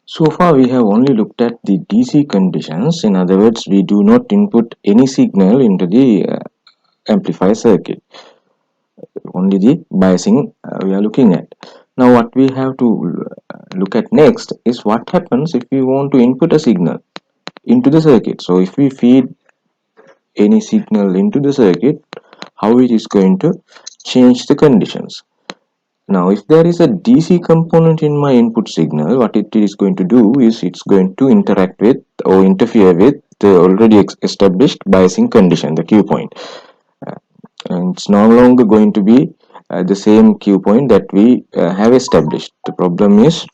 So far we have only looked at the DC conditions. In other words, we do not input any signal into the amplifier circuit. Only the biasing we are looking at. Now what we have to look at next is what happens if we want to input a signal into the circuit. So if we feed any signal into the circuit, how it is going to change the conditions. Now if there is a DC component in my input signal, what it is going to do is it's going to interact with or interfere with the already established biasing condition, the Q point. And it's no longer going to be the same Q point that we have established. The problem is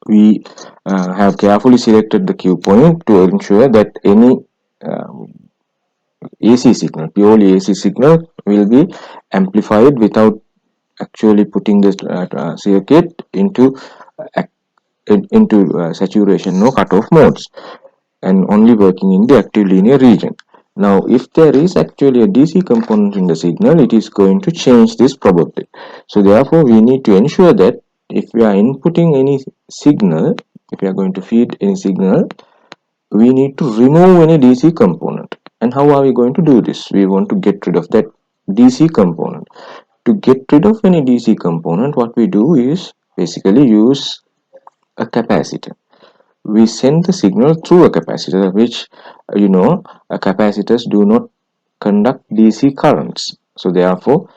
we have carefully selected the Q point to ensure that any AC signal, purely AC signal, will be amplified without actually putting this circuit into saturation or cutoff modes, and only working in the active linear region. Now if there is actually a DC component in the signal, it is going to change this probably. So therefore we need to ensure that if we are inputting any signal, if we are going to feed any signal, we need to remove any DC component. And how are we going to do this? We want to get rid of that DC component. To get rid of any DC component, what we do is basically use a capacitor. We send the signal through a capacitor, which capacitors do not conduct DC currents. So therefore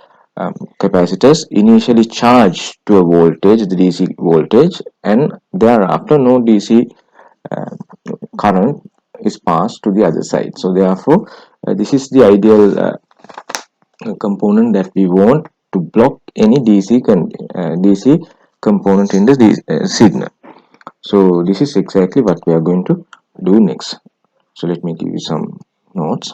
capacitors initially charge to a voltage, the DC voltage, and thereafter no DC current is passed to the other side. So therefore this is the ideal component that we want to block any DC component in the signal. So this is exactly what we are going to do next. So let me give you some notes.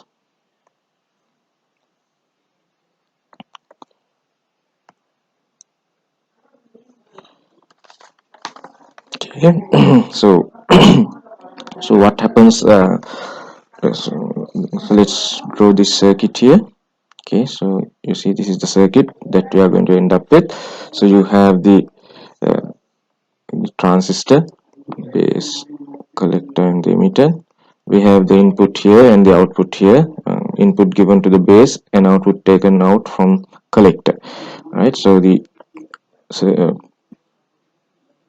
Okay. so so what happens, so let's draw this circuit here. Okay, so you see this is the circuit that we are going to end up with. So you have the transistor, base, collector, and the emitter. We have the input here and the output here, input given to the base and output taken out from collector, right? So the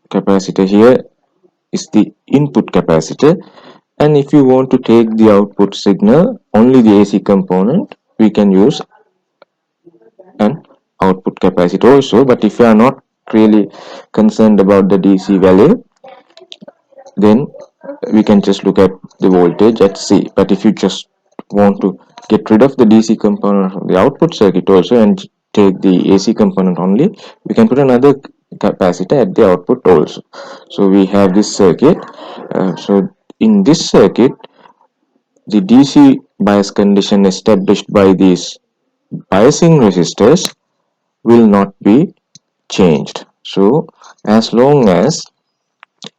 capacitor here is the input capacitor, and if you want to take the output signal, only the AC component, we can use an output capacitor also. But if you are not really concerned about the DC value, then we can just look at the voltage at C. But if you just want to get rid of the DC component of the output circuit also and take the AC component only, we can put another capacitor at the output also. So we have this circuit. So in this circuit, the DC bias condition established by these biasing resistors will not be changed. So as long as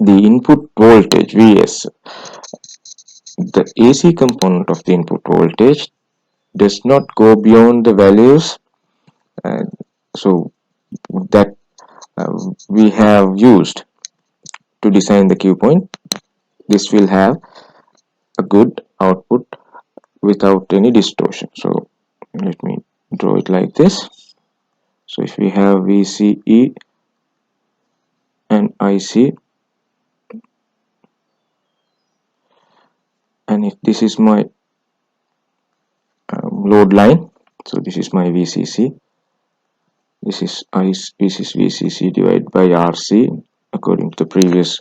the input voltage Vs, the AC component of the input voltage, does not go beyond the values so that we have used to design the Q point, this will have a good output without any distortion. So let me draw it like this. So if we have VCE and IC, and if this is my load line, so this is my VCC, this is VCC divided by RC according to the previous,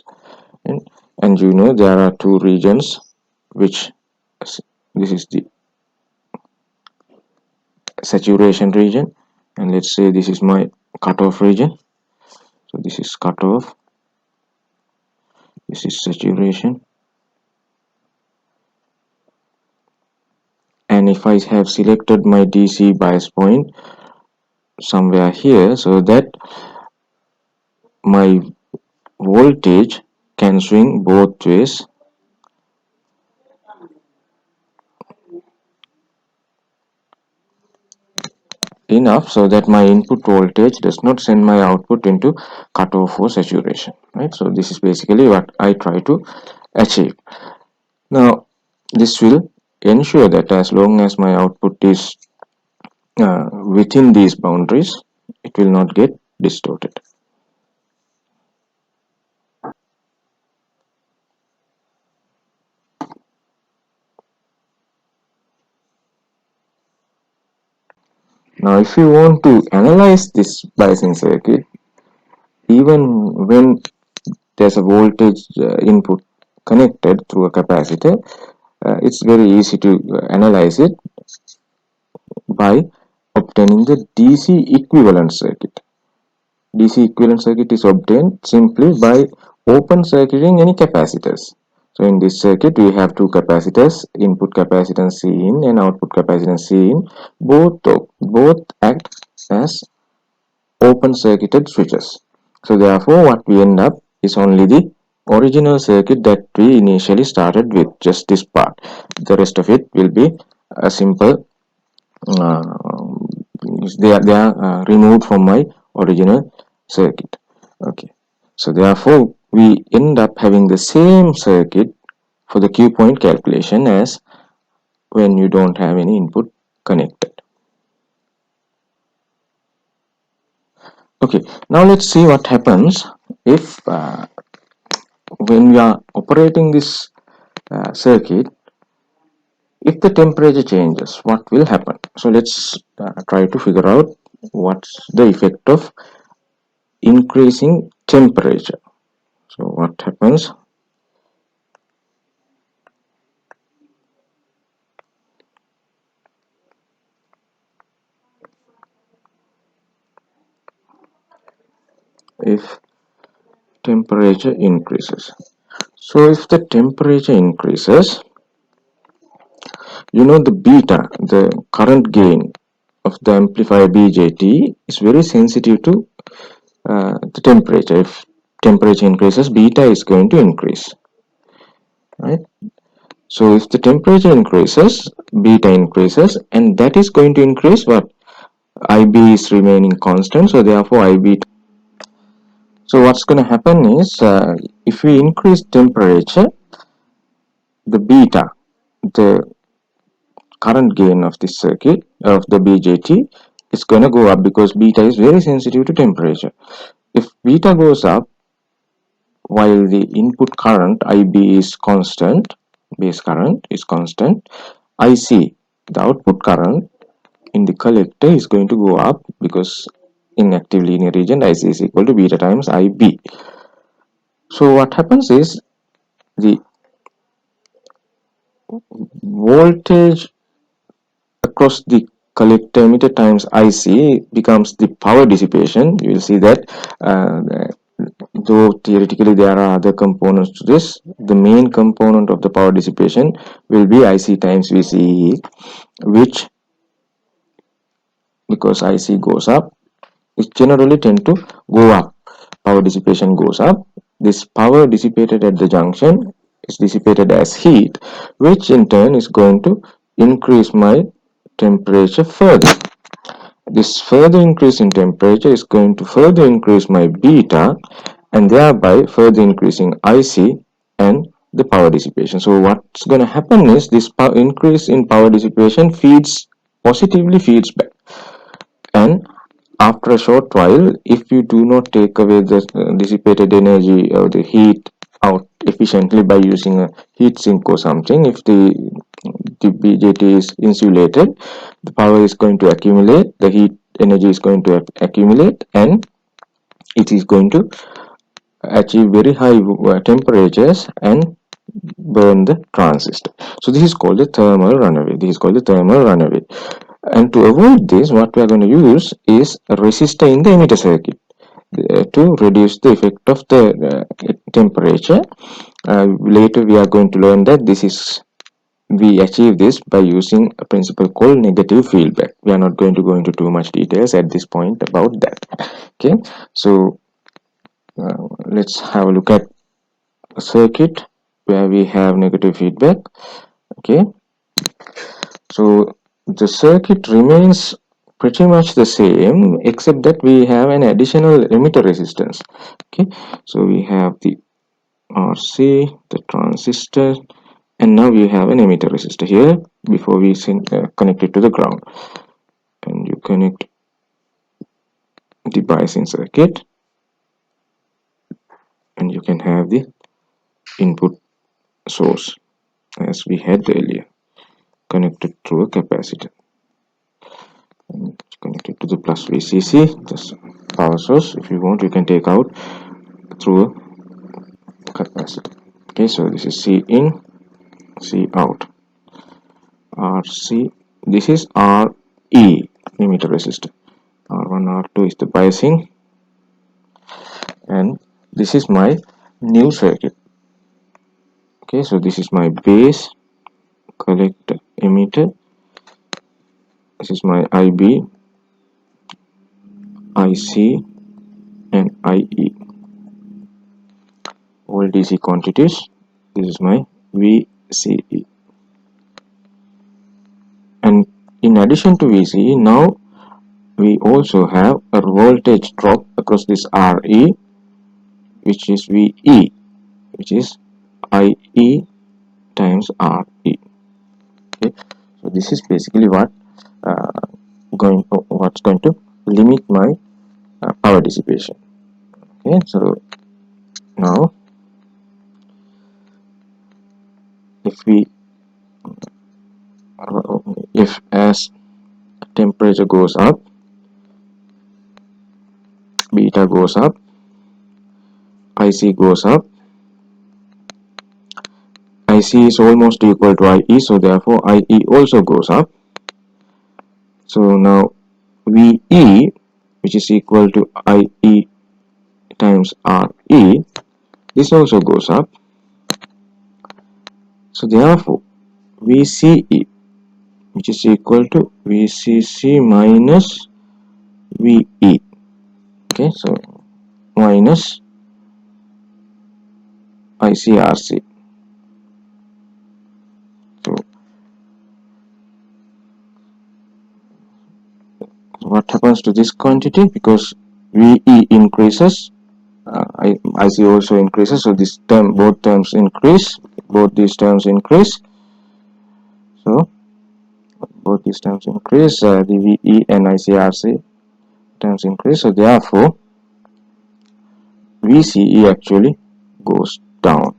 and you know there are two regions, which this is the saturation region, and let's say this is my cutoff region. So this is cutoff, this is saturation, and if I have selected my DC bias point somewhere here, so that my voltage can swing both ways, enough so that my input voltage does not send my output into cutoff or saturation, right? So this is basically what I try to achieve. Now this will ensure that as long as my output is within these boundaries, it will not get distorted. Now if you want to analyze this biasing circuit, even when there's a voltage input connected through a capacitor, it's very easy to analyze it by obtaining the DC equivalent circuit. DC equivalent circuit is obtained simply by open circuiting any capacitors. So in this circuit we have two capacitors, input capacitance C in and output capacitance C in. Both act as open circuited switches. So therefore what we end up is only the original circuit that we initially started with, just this part. The rest of it will be a simple uh, they are removed from my original circuit. Okay, so therefore we end up having the same circuit for the Q point calculation as when you don't have any input connected. Okay, now let's see what happens if when we are operating this circuit, if the temperature changes, what will happen? So let's try to figure out what's the effect of increasing temperature. So what happens if temperature increases? So if the temperature increases, you know the beta, the current gain of the amplifier BJT is very sensitive to the temperature. If temperature increases, beta is going to increase, right? So if the temperature increases, beta increases, and that is going to increase what? IB is remaining constant, so therefore IB. So what's going to happen is, if we increase temperature, the beta, the current gain of this circuit of the BJT is going to go up because beta is very sensitive to temperature. If beta goes up while the input current IB is constant, base current is constant, IC, the output current in the collector, is going to go up because in active linear region IC is equal to beta times IB. So what happens is the voltage across the collector emitter times IC becomes the power dissipation. You will see that though theoretically there are other components to this, the main component of the power dissipation will be IC times VCE, which, because IC goes up, it generally tend to go up. Power dissipation goes up. This power dissipated at the junction is dissipated as heat, which in turn is going to increase my temperature further. This further increase in temperature is going to further increase my beta and thereby further increasing IC and the power dissipation. So what's going to happen is this increase in power dissipation positively feeds back, and after a short while, if you do not take away the dissipated energy or the heat out efficiently by using a heat sink or something, if the BJT is insulated, the power is going to accumulate, the heat energy is going to accumulate, and it is going to achieve very high temperatures and burn the transistor. So this is called the thermal runaway. This is called the thermal runaway. And to avoid this, what we are going to use is a resistor in the emitter circuit to reduce the effect of the temperature. Later we are going to learn that we achieve this by using a principle called negative feedback. We are not going to go into too much details at this point about that. Okay, so let's have a look at a circuit where we have negative feedback. Okay, so the circuit remains pretty much the same, except that we have an additional emitter resistance. Okay, so we have the RC, the transistor, and now we have an emitter resistor here before we connect it to the ground. And you connect the biasing circuit, and you can have the input source as we had earlier, connected through a capacitor. And connect it to the plus VCC, this power source. If you want, you can take out through a capacitor. Okay, so this is C in, C out. RC, this is RE, emitter resistor. R1, R2 is the biasing, and this is my new circuit. Okay, so this is my base, collector, emitter. This is my IB, IC, and IE. All DC quantities. This is my VCE. And in addition to VCE, now we also have a voltage drop across this RE, which is VE, which is IE times RE. Okay, so this is basically what's going to limit my power dissipation. Okay, so now if we if as temperature goes up, beta goes up, IC goes up, IC is almost equal to IE, so therefore IE also goes up. So now VE, which is equal to IE times RE, this also goes up. So therefore VCE, which is equal to VCC minus VE. Okay, so minus ICRC. So what happens to this quantity? Because VE increases, IC also increases, so this term, both terms increase, both these terms increase. So both these terms increase, the VE and ICRC terms increase, so therefore VCE actually goes down.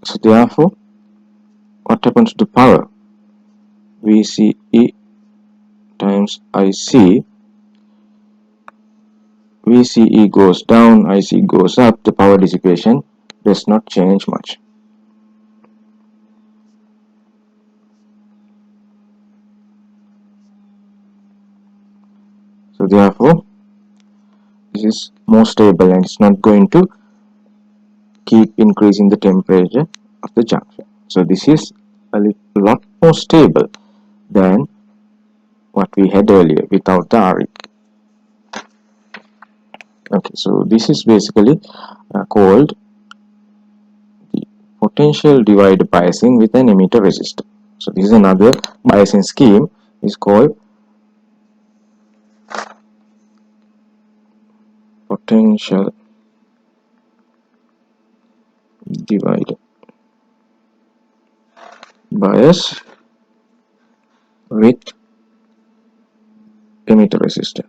So therefore, what happens to power? VCE times IC, VCE goes down, IC goes up, the power dissipation does not change much. So therefore, this is more stable and it's not going to keep increasing the temperature of the junction. So this is a lot more stable than what we had earlier without the RE. Okay, so this is basically called the potential divider biasing with an emitter resistor. So this is another biasing scheme, is called potential divider bias with emitter resistor.